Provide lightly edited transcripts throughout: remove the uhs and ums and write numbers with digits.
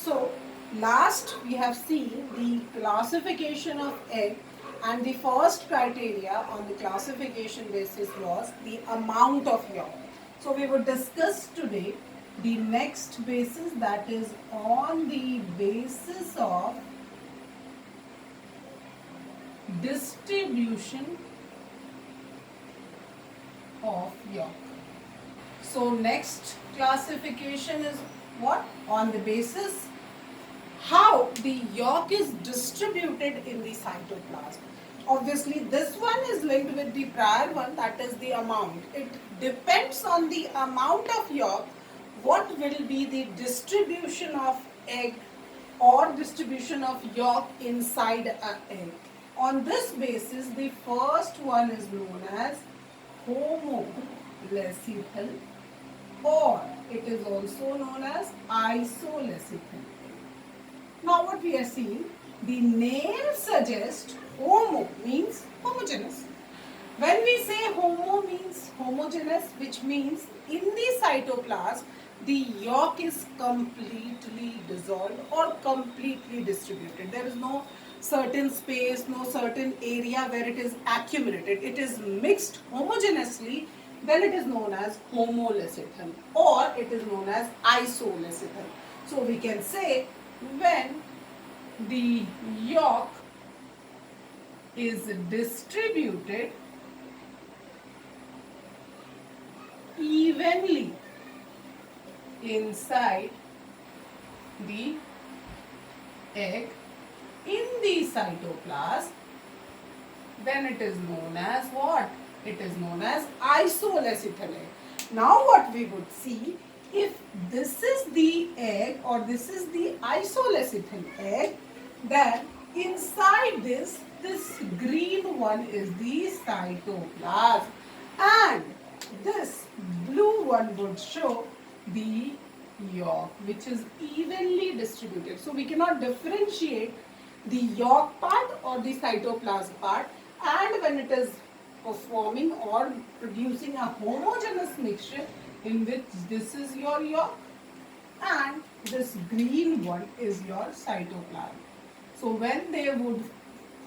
So last we have seen the classification of egg, and the first criteria on the classification basis was the amount of yolk. So we would discuss today the next basis, that is on the basis of distribution of yolk. So next classification is what? On the basis how the yolk is distributed in the cytoplasm. Obviously this one is linked with the prior one, that is the amount. It depends on the amount of yolk what will be the distribution of egg or distribution of yolk inside an egg. On this basis the first one is known as homolecital, or it is also known as isolecital. Now what we are seeing, the name suggests homo means homogeneous. When we say homo means homogeneous, which means in the cytoplasm the yolk is completely dissolved or completely distributed. There is no certain space, no certain area where it is accumulated. It is mixed homogeneously, then it is known as homolecital, or it is known as isolecital. So we can say when the yolk is distributed evenly inside the egg in the cytoplasm, then it is known as what? It is known as isolecital egg. Now what we would see, if this is the egg or this is the isolecital egg, then inside this green one is the cytoplasm, and this blue one would show the yolk, which is evenly distributed. So we cannot differentiate the yolk part or the cytoplasm part, and when it is performing or producing a homogeneous mixture in which this is your yolk and this green one is your cytoplasm. So when they would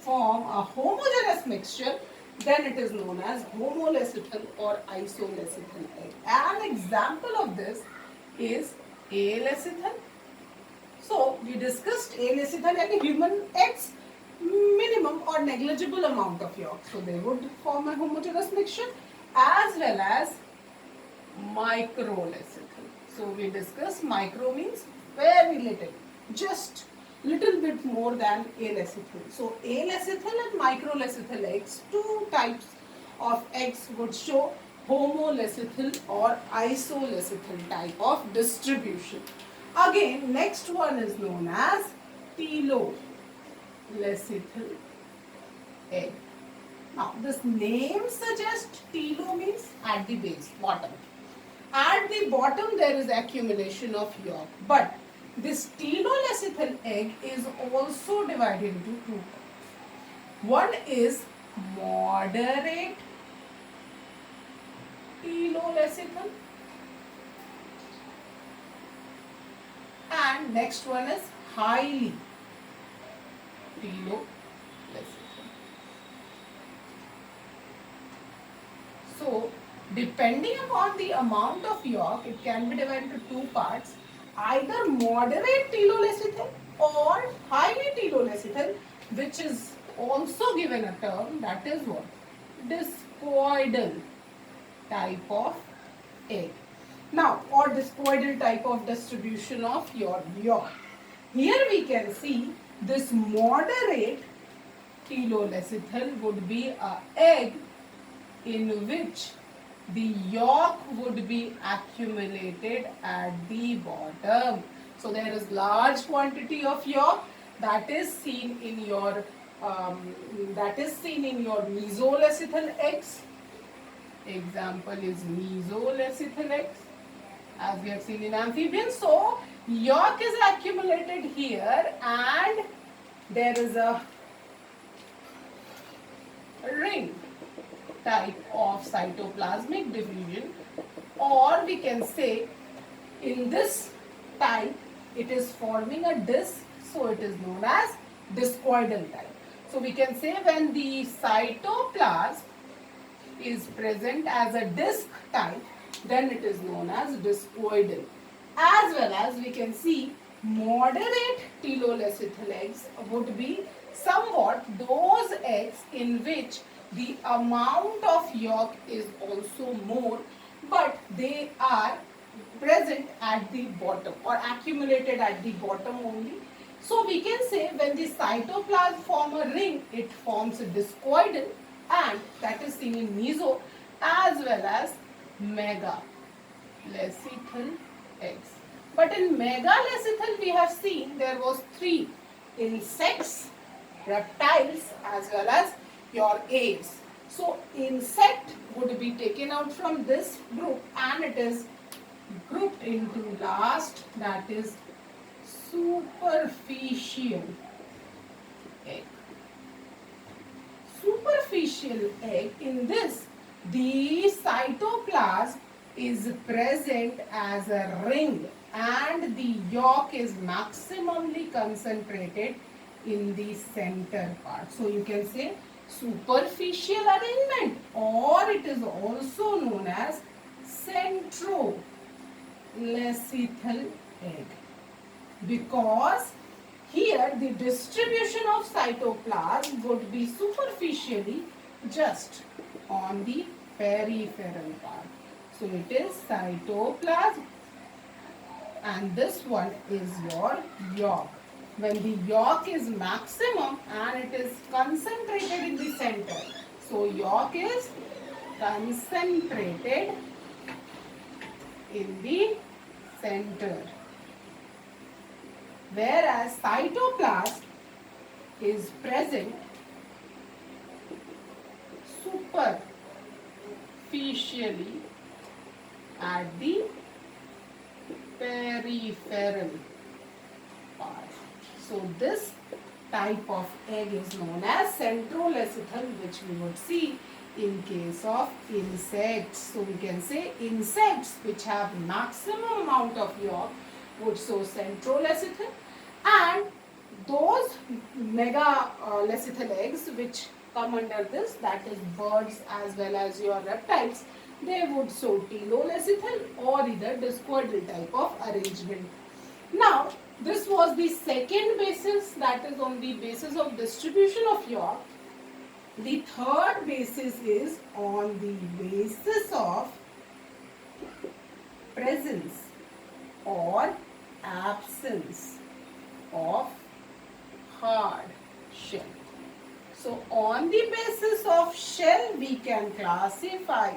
form a homogeneous mixture, then it is known as homolecital or isolecital egg. An example of this is alecithal. So we discussed alecithal egg, human eggs, minimum or negligible amount of yolk. So they would form a homogeneous mixture, as well as microlecithal. So we discussed micro means very little, just little bit more than alecithal. So alecithal and microlecithal eggs, two types of eggs would show homolecital or isolecital type of distribution. Again, next one is known as telolecital egg. Now this name suggests telo means at the base, bottom. At the bottom there is accumulation of yolk, but this telolecital egg is also divided into two parts. One is moderate telolecital, and next one is highly telolecital. So depending upon the amount of yolk, it can be divided into two parts, either moderate telolecital or highly telolecital, which is also given a term, that is what? Discoidal type of egg. Now, or discoidal type of distribution of your yolk. Here we can see this moderate telolecital would be an egg in which the yolk would be accumulated at the bottom. So there is large quantity of yolk that is seen in your mesolecital eggs. Example is mesolecital eggs, as we have seen in amphibians. So yolk is accumulated here, and there is a ring type of cytoplasmic diffusion, or we can say in this type it is forming a disc, so it is known as discoidal type. So we can say when the cytoplasm is present as a disc type, then it is known as discoidal. As well as we can see moderate telolecithal eggs would be somewhat those eggs in which the amount of yolk is also more, but they are present at the bottom or accumulated at the bottom only. So we can say when the cytoplasm form a ring, it forms a discoidal, and that is seen in meso as well as megalethal eggs. But in megalethal we have seen there was 3 insects, reptiles as well as your aves. So insect would be taken out from this group and it is grouped into last, that is superficial egg. Superficial egg, in this the cytoplasm is present as a ring and the yolk is maximally concentrated in the center part. So you can say superficial arrangement, or it is also known as centrolecithal egg, because here the distribution of cytoplasm would be superficially just on the peripheral part. So it is cytoplasm and this one is your yolk. When the yolk is maximum and it is concentrated in the center, so yolk is concentrated in the center, whereas cytoplasm is present superficially at the peripheral part. So this type of egg is known as centrolecithal, which we would see in case of insects. So we can say insects which have maximum amount of yolk would show centrolecithal, and those megalethal eggs which come under this, that is birds as well as your reptiles, they would show telolecithal or either discoidal type of arrangement. Now this was the second basis, that is on the basis of distribution of yolk. The third basis is on the basis of presence or absence of hard shell. So on the basis of shell we can classify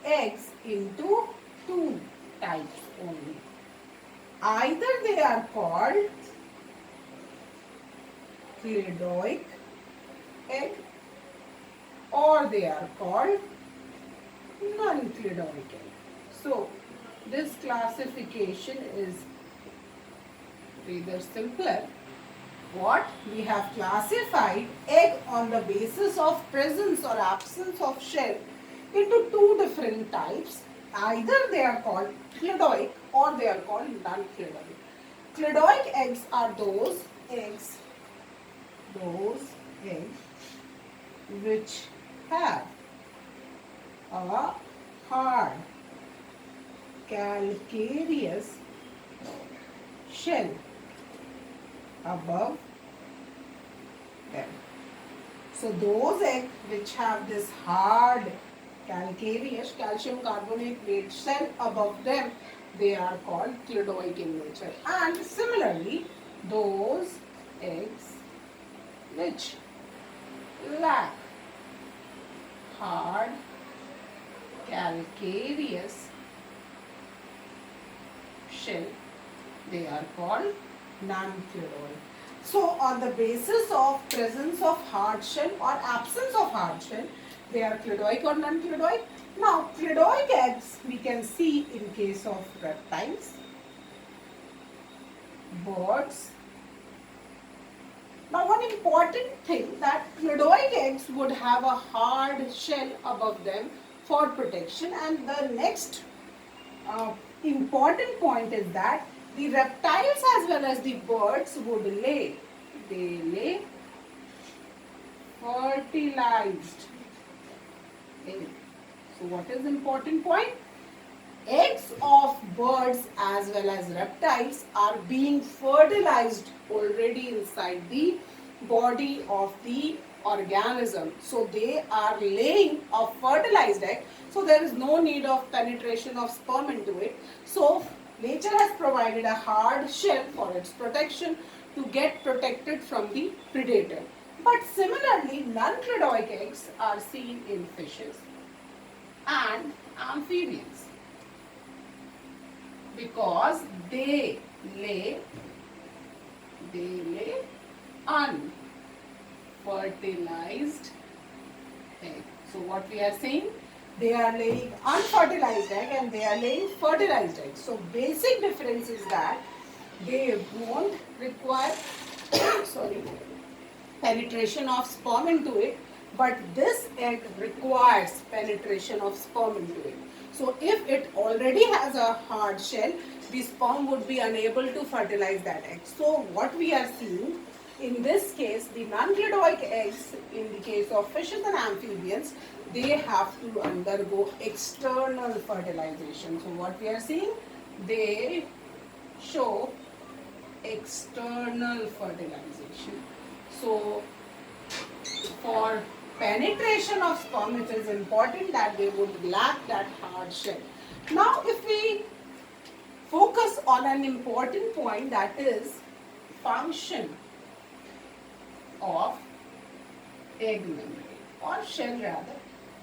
eggs into 2 types only. Either they are called cladoic egg or they are called non-cladoic egg. So this classification is rather simpler. What? We have classified egg on the basis of presence or absence of shell into 2 different types. Either they are called cladoic or they are called non-cladoic. Cladoic eggs are those eggs which have a hard calcareous shell above them. So those eggs which have this hard calcareous calcium carbonate based shell above them, they are called cladoic in nature. And similarly, those eggs which lack hard calcareous shell, they are called non-cladoic. So on the basis of presence of hard shell or absence of hard shell, they are cladoic or non-cladoic. Now cladoic eggs we can see in case of reptiles, birds. Now one important thing, that cladoic eggs would have a hard shell above them for protection, and the next important point is that the reptiles as well as the birds would lay. They lay fertilized egg. So what is the important point? Eggs of birds as well as reptiles are being fertilized already inside the body of the organism. So they are laying a fertilized egg. So there is no need of penetration of sperm into it. So nature has provided a hard shell for its protection to get protected from the predator. But similarly, non-cladoic eggs are seen in fishes and amphibians because they lay unfertilized egg. So what we are saying? They are laying unfertilized egg and they are laying fertilized egg. So basic difference is that they won't require penetration of sperm into it, but this egg requires penetration of sperm into it. So if it already has a hard shell, the sperm would be unable to fertilize that egg. So what we are seeing in this case, the non-cladoic eggs, in the case of fishes and amphibians, they have to undergo external fertilization. So what we are seeing, they show external fertilization. So for penetration of sperm, it is important that they would lack that hard shell. Now if we focus on an important point, that is function of egg membrane or shell rather.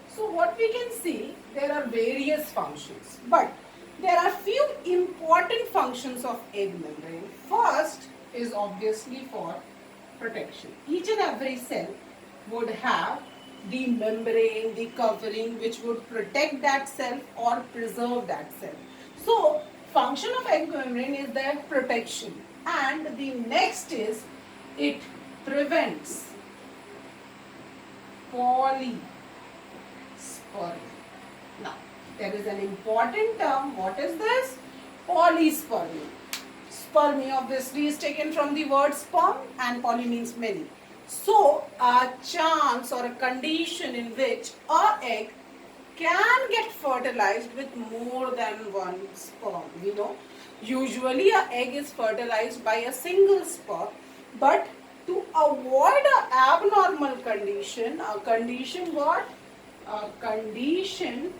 So what we can see, there are various functions, but there are few important functions of egg membrane. First is obviously for protection. Each and every cell would have the membrane, the covering which would protect that cell or preserve that cell. So function of egg membrane is their protection, and the next is it prevents polyspermy. Now there is an important term. What is this? Polyspermy. Spermy obviously is taken from the word sperm and poly means many. So a chance or a condition in which a egg can get fertilized with more than one sperm. We know usually an egg is fertilized by a single sperm, but to avoid an abnormal condition, a condition what? A condition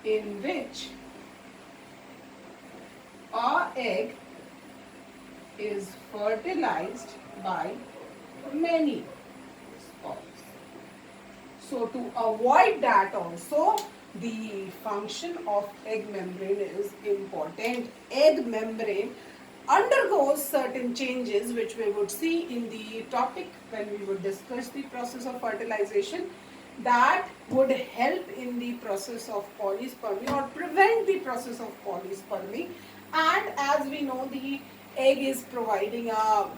in which a egg is fertilized by many sperms. So to avoid that also, the function of egg membrane is important. Egg membrane undergoes certain changes which we would see in the topic when we would discuss the process of fertilization, that would help in the process of polyspermy or prevent the process of polyspermy. And as we know, the egg is providing a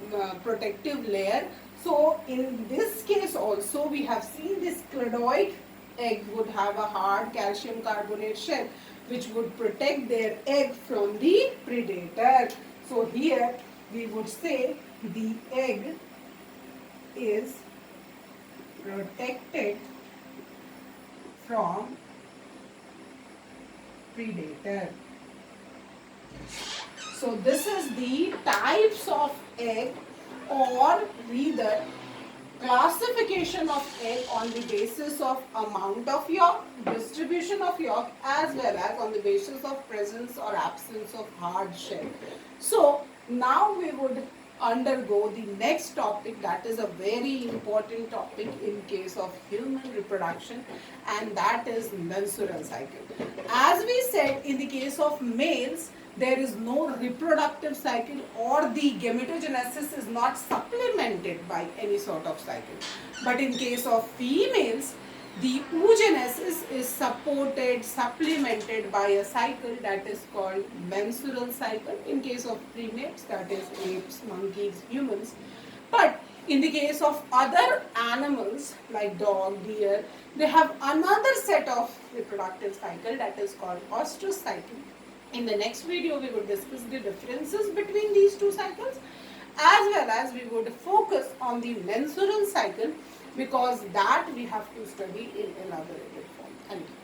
protective layer. So in this case also, we have seen this cladoid egg would have a hard calcium carbonate shell which would protect their egg from the predator. So here we would say the egg is protected from predator. So this is the types of egg, or rather classification of egg on the basis of amount of yolk, distribution of yolk, as well as on the basis of presence or absence of hard shell. So now we would undergo the next topic, that is a very important topic in case of human reproduction, and that is menstrual cycle. As we said, in the case of males, there is no reproductive cycle, or the gametogenesis is not supplemented by any sort of cycle. But in case of females, the oogenesis is supported, supplemented by a cycle that is called menstrual cycle. In case of primates, that is apes, monkeys, humans. But in the case of other animals like dog, deer, they have another set of reproductive cycle that is called oestrus cycle. In the next video, we will discuss the differences between these two cycles, as well as we would focus on the menstrual cycle, because that we have to study in elaborated form. Thank you.